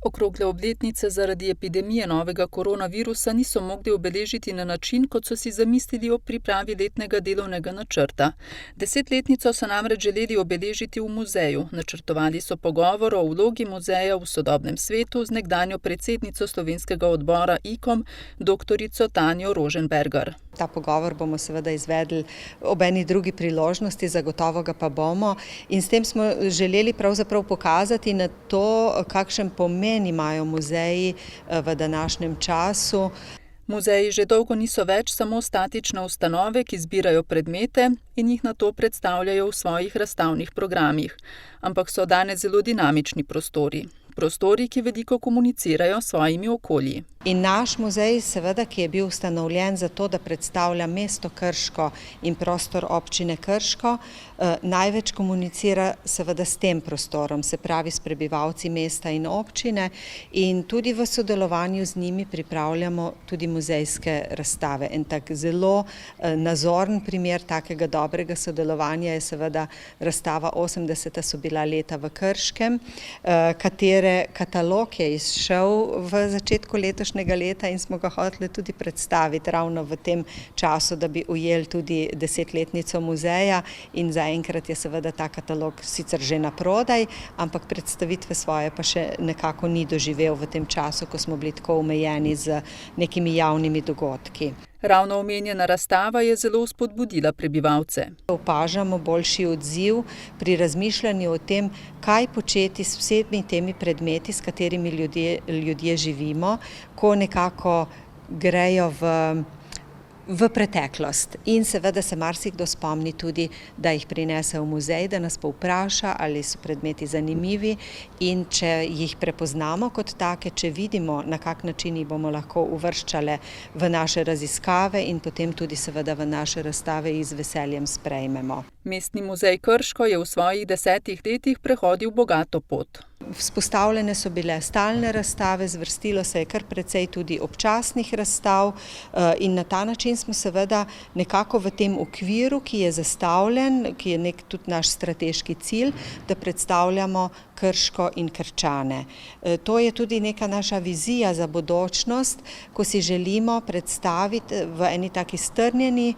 Okrogle obletnice zaradi epidemije novega koronavirusa niso mogli obeležiti na način, kot so si zamislili ob pripravi letnega delovnega načrta. 10-letnico so namreč želeli obeležiti v muzeju. Načrtovali so pogovor o vlogi muzeja v sodobnem svetu z nekdanjo predsednico slovenskega odbora IKOM, doktorico Tanjo Roženbergar. Ta pogovor bomo seveda izvedli ob eni drugi priložnosti, zagotovo ga pa bomo. In s tem smo želeli pravzaprav pokazati na to, kakšen pomen imajo muzeji v današnjem času. Muzeji že dolgo niso več samo statične ustanove, ki zbirajo predmete in jih nato predstavljajo v svojih razstavnih programih, ampak so danes zelo dinamični prostori. Prostori, ki veliko komunicirajo s svojimi okolji. In naš muzej, seveda, ki je bil ustanovljen zato, da predstavlja mesto Krško in prostor občine Krško, največ komunicira seveda s tem prostorom, se pravi s prebivalci mesta in občine, in tudi v sodelovanju z njimi pripravljamo tudi muzejske razstave. En tak zelo nazoren primer takega dobrega sodelovanja je seveda razstava 80. so bila leta v Krškem, katere katalog je izšel v začetku letošnjega leta in smo ga hoteli tudi predstaviti ravno v tem času, da bi ujeli tudi 10-letnico muzeja, in zaenkrat je seveda ta katalog sicer že naprodaj, ampak predstavitve svoje pa še nekako ni doživel v tem času, ko smo bili tako omejeni z nekimi javnimi dogodki. Ravno omenjena razstava je zelo spodbudila prebivalce. Opažamo boljši odziv pri razmišljanju o tem, kaj početi s vsemi temi predmeti, s katerimi ljudje živimo, ko nekako grejo v preteklost. In seveda se marsikdo spomni tudi, da jih prinese v muzej, da nas povpraša, ali so predmeti zanimivi, in če jih prepoznamo kot take, če vidimo, na kak način jih bomo lahko uvrščale v naše raziskave in potem tudi seveda v naše razstave jih z veseljem sprejmemo. Mestni muzej Krško je v svojih 10 letih prehodil bogato pot. Vzpostavljene so bile stalne razstave, zvrstilo se je kar precej tudi občasnih razstav in na ta način smo seveda nekako v tem okviru, ki je zastavljen, ki je tudi naš strateški cilj, da predstavljamo Krško in Krčane. To je tudi neka naša vizija za bodočnost, ko si želimo predstaviti v eni taki strnjeni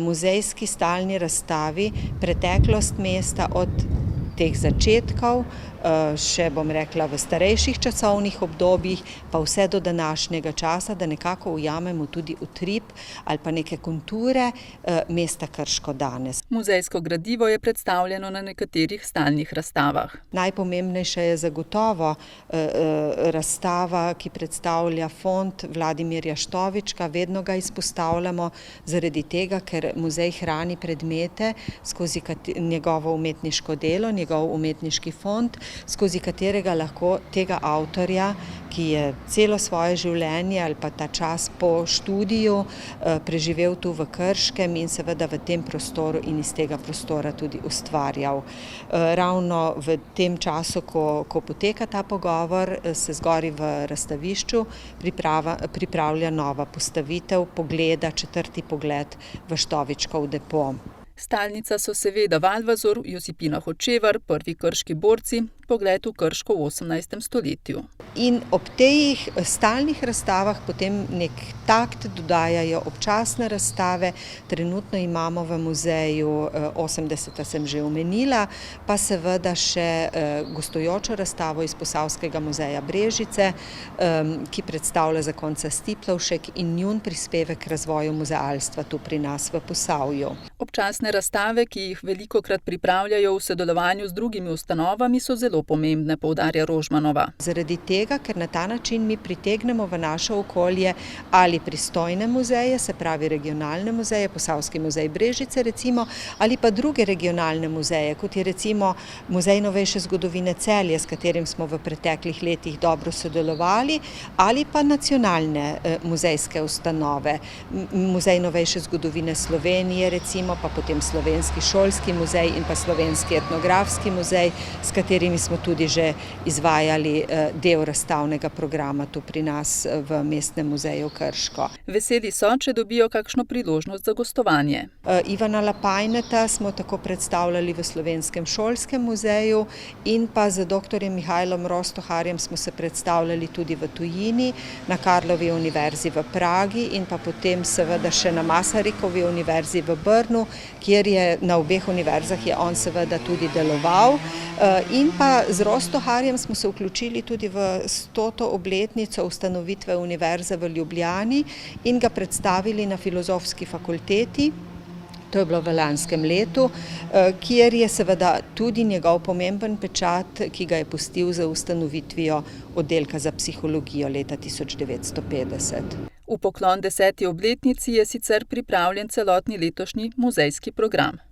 muzejski stalni razstavi preteklost mesta od teh začetkov, še bom rekla v starejših časovnih obdobjih, pa vse do današnjega časa, da nekako ujamemo tudi utrip ali pa neke konture mesta Krško danes. Muzejsko gradivo je predstavljeno na nekaterih stalnih razstavah. Najpomembnejša je zagotovo razstava, ki predstavlja fond Vladimirja Štovička. Vedno ga izpostavljamo zaradi tega, ker muzej hrani predmete skozi njegovo umetniško delo, njegov umetniški fond, skozi katerega lahko tega avtorja, ki je celo svoje življenje ali pa ta čas po študiju preživel tu v Krškem in seveda v tem prostoru in iz tega prostora tudi ustvarjal. Ravno v tem času, ko poteka ta pogovor, se zgori v razstavišču pripravlja nova postavitev pogleda, 4. pogled v Štovičkov depo. Stalnica so seveda Valvazor, Josipina Hočevar, prvi krški borci, pogled v Krško v 18. stoletju. In ob teh stalnih razstavah potem nek takt dodajajo občasne razstave. Trenutno imamo v muzeju 80. sem že omenila, pa seveda še gostujočo razstavo iz Posavskega muzeja Brežice, ki predstavlja zakonca Stiplovšek in njun prispevek k razvoju muzealstva tu pri nas v Posavju. Občasne razstave, ki jih velikokrat pripravljajo v sodelovanju z drugimi ustanovami, so zelo pomembne, poudarja Rožmanova. Zaradi tega, ker na ta način mi pritegnemo v naše okolje ali pristojne muzeje, se pravi regionalne muzeje, Posavski muzej Brežice recimo, ali pa druge regionalne muzeje, kot je recimo Muzej novejše zgodovine Celje, s katerim smo v preteklih letih dobro sodelovali, ali pa nacionalne muzejske ustanove. Muzej novejše zgodovine Slovenije recimo, imamo, pa potem Slovenski šolski muzej in pa Slovenski etnografski muzej, s katerimi smo tudi že izvajali del razstavnega programa tu pri nas v Mestnem muzeju Krško. Veseli so, če dobijo kakšno priložnost za gostovanje. Ivana Lapajneta smo tako predstavljali v Slovenskem šolskem muzeju in pa z dr. Mihajlom Rostoharjem smo se predstavljali tudi v tujini, na Karlovi univerzi v Pragi in pa potem seveda še na Masarikovi univerzi v Brnu, kjer je na obeh univerzah je on seveda tudi deloval. In pa z Rostoharjem smo se vključili tudi v 100. obletnico ustanovitve univerze v Ljubljani in ga predstavili na Filozofski fakulteti. To je bilo v lanskem letu, kjer je seveda tudi njegov pomemben pečat, ki ga je pustil za ustanovitvijo oddelka za psihologijo leta 1950. V poklon 10. obletnici je sicer pripravljen celotni letošnji muzejski program.